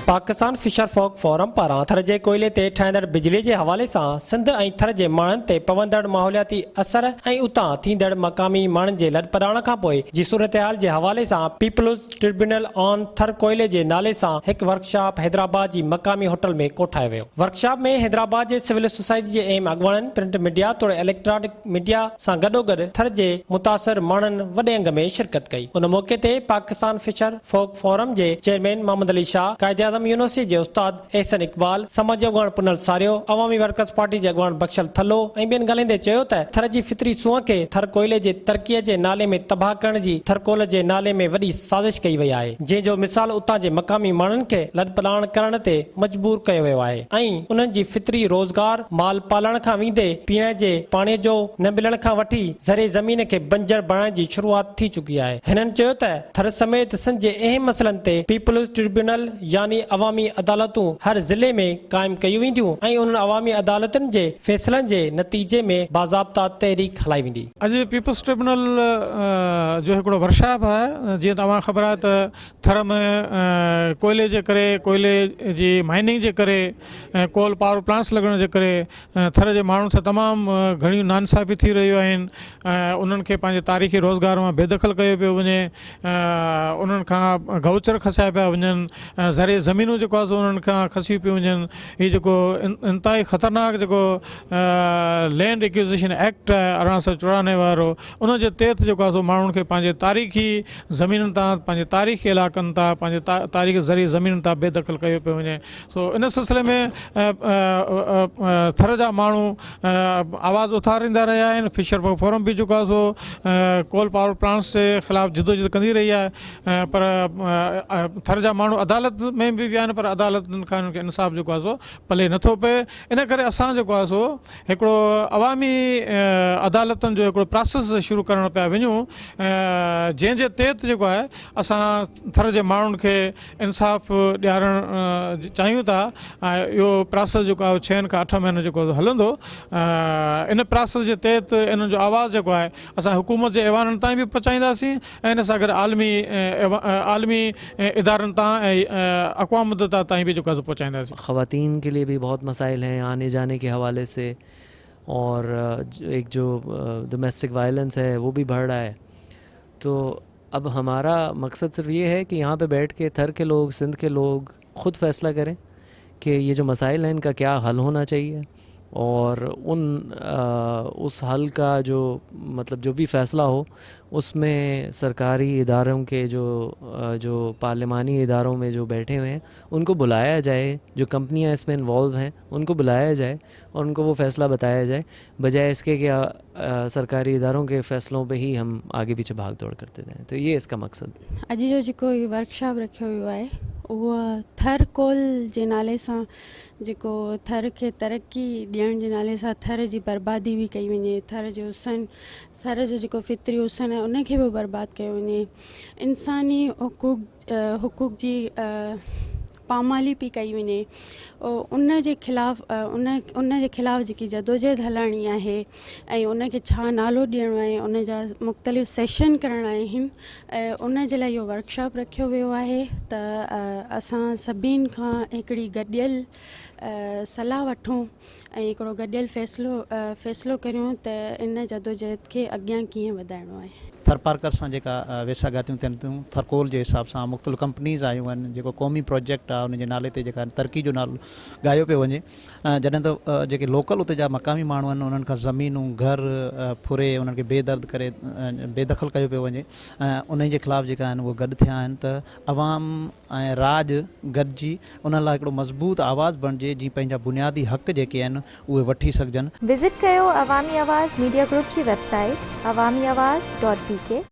Pakistan Fisher फोक forum पारां थर जे कोयले ते ठहंदड़ बिजली जे हवाले सां सिंध ऐं थर जे माण्हुनि ते पवंदड़ माहौलियाती असर ऐं उतां थींदड़ मक़ामी माण्हुनि जे लॾपलाइण खां पोइ जी सूरतहाल जे हवाले सां पीपल्स ट्रिब्यूनल ऑन थर कोयले जे नाले सां हिकु वर्कशॉप हैदराबाद जी मक़ामी होटल में कोठायो वियो। वर्कशॉप में हैदराबाद जे सिविल सोसाइटी जे अहम अॻुवाणनि, प्रिंट मीडिया तौरु इलेक्ट्रॉनिक मीडिया सां गॾोगॾु थर जे मुतासिर माण्हुनि वॾे अंग में शिरकत कई। उन मौके ते पाकिस्तान फिशर फोक फोरम जे चेयरमैन मोहम्मद अली शाह, कायदे आज़म यूनिवर्सिटी जे उस्ताद एहसन इकबाल, समाजी अॻुवाण पुनल सारियो, अवामी वर्कर्स पार्टी जे अॻुवाण बख्शल थल्लो ऐं ॿियनि ॻाल्हाईंदे चयो त थर जी फितरी सूंह खे थर कोयले जे तरक़ीअ जे नाले में तबाह करण जी थरकोल जे नाले में वॾी साज़िश कई वई आहे, जंहिंजो मिसाल उतां जे मक़ामी माण्हुनि खे लॾपलाइण करण ते मजबूर कयो वियो आहे ऐं उन्हनि जी फितरी रोज़गार, माल पालण खां वेंदे पीअण जे पाणी जो न मिलण खां वठी ज़रे ज़मीन खे बंजर बणाइण जी शुरूआत थी चुकी आहे। हिननि चयो त थर समेत सिंध जे अहम मसइलनि ते पीपल्स ट्रिब्यूनल यानी अवामी अदालतूं हर ज़िले में क़ाइमु कयूं वेंदियूं ऐं उन्हनि अवामी अदालतुनि जे फ़ैसिलनि जे नतीजे में बाज़ाब्ता तहरीक हलाई वेंदी। अॼु पीपल्स ट्रिब्यूनल जो हिकिड़ो वर्कशॉप आहे। जीअं तव्हां ख़बर आहे त थर में कोयले जे करे, कोयले जी माइनिंग जे करे, कोल पावर प्लांट्स लॻण जे करे थर जे माण्हुनि सां तमामु घणियूं नाइंसाफ़ी थी रहियूं आहिनि। उन्हनि खे पंहिंजे तारीख़ी रोज़गार मां बेदख़ल कयो पियो वञे, उन्हनि खां गौचर खसाया पिया वञनि, ज़रे ज़मीनूं जेको आहे उन्हनि खां खसियूं पियूं वञनि। हीउ जेको इंतिहाई ख़तरनाक जेको लैंड एक्विज़िशन एक्ट आहे 1894 वारो, उन जे तहत जेको आहे माण्हुनि खे पंहिंजे तारीख़ी ज़मीनुनि तां, पंहिंजे तारीख़ी इलाइक़नि तां, पंहिंजे तारीख़ी ज़रिए ज़मीनुनि तां बेदख़ल कयो पियो वञे। सो इन सिलसिले में थर जा माण्हू आवाज़ उथारींदा रहिया आहिनि। फिशर फोरम बि जेको आहे सो कोल पावर प्लांट्स जे ख़िलाफ़ु जिदोजहद कंदी रही आहे, पर थर जा माण्हू अदालत में बि विया आहिनि, पर अदालतुनि खां उन्हनि खे इंसाफ़ जेको आहे सो पले नथो पए। इन करे असां जेको आहे सो हिकिड़ो अवामी अदालतुनि जो हिकिड़ो प्रोसेस शुरू करणु पिया वञूं, जंहिंजे तहत जेको आहे असां थर जे माण्हुनि खे इंसाफ़ ॾियारणु चाहियूं था। इहो प्रोसेस जेको आहे 6 खां 8 महीना जेको हलंदो। इन प्रोसेस जे तहत इन्हनि जो आवाज़ जेको आहे असां हुकूमत जे ऐवाननि ताईं बि पहुचाईंदासीं ऐं इन सां गॾु आलमी इदारनि तां ऐं अक़वाम मुतहदा ताईं भी जो पहुँचाएंदासीं। ख़वातीन के लिए भी बहुत मसाइल हैं आने जाने के हवाले से, और एक जो डोमेस्टिक वायलेंस है वो भी बढ़ रहा है। तो अब हमारा मकसद सिर्फ ये है कि यहाँ पे बैठ के थर के लोग, सिंध के लोग ख़ुद फ़ैसला करें कि ये जो मसाइल हैं इनका क्या हल होना चाहिए, और उस हल का जो मतलब जो भी फ़ैसला हो उसमें सरकारी इदारों के जो पार्लिमानी इदारों में जो बैठे हुए हैं उनको बुलाया जाए, जो कंपनियां इसमें इन्वॉल्व हैं उनको बुलाया जाए और उनको वो फ़ैसला बताया जाए, बजाय इसके कि सरकारी इदारों के फ़ैसलों पे ही हम आगे पीछे भाग दौड़ करते रहें। तो ये इसका मकसद। अॼु जो जेको वर्कशॉप रखियो वियो आहे उहो थर कोल जे नाले सां जेको थर खे तरक़ी ॾियण जे नाले सां थर जी बर्बादी बि कई वञे, थर जो थर जो जेको फितरी हुसन आहे उनखे बि बर्बादु कयो वञे, इंसानी हुकूक जी पामाली पई कई वञे। उन जे ख़िलाफ़ु जेकी जदोजहद हलाइणी आहे ऐं उनखे छा नालो ॾियणो आहे, उन जा मुख़्तलिफ़ सेशन करणा आहिनि, उन जे लाइ इहो वर्कशॉप रखियो वियो आहे त असां सभिनि खां हिकिड़ी गॾियल सलाह वठूं ऐं हिकिड़ो गॾियल फ़ैसिलो करियूं त इन जदोजहद खे अॻियां कीअं वधाइणो आहे। थर पार्कर सां जेका वेसागातियूं थियनि थियूं, थरकोल जे हिसाब सां मुख़्तलिफ़ कंपनीज़ आयूं आहिनि, जेको क़ौमी प्रोजेक्ट आहे उनजे नाले ते जेका तरक़ी जो नालो ॻायो पियो वञे, जॾहिं त जेके लोकल उते जा मक़ामी माण्हू आहिनि उन्हनि खां ज़मीनूं घर फुरे उन्हनि खे बेदर्द करे बेदख़ल कयो पियो वञे, उन जे ख़िलाफ़ु जेका आहिनि उहे गॾु थिया आहिनि त अवाम ऐं राज गॾिजी उन लाइ हिकिड़ो मज़बूत आवाज़ बणिजे जीअं पंहिंजा बुनियादी हक़ जेके आहिनि उहे वठी सघजनि। विज़िट कयो अवामी आवाज़ मीडिया ग्रुप जी वेबसाइट awamiawaz.pk।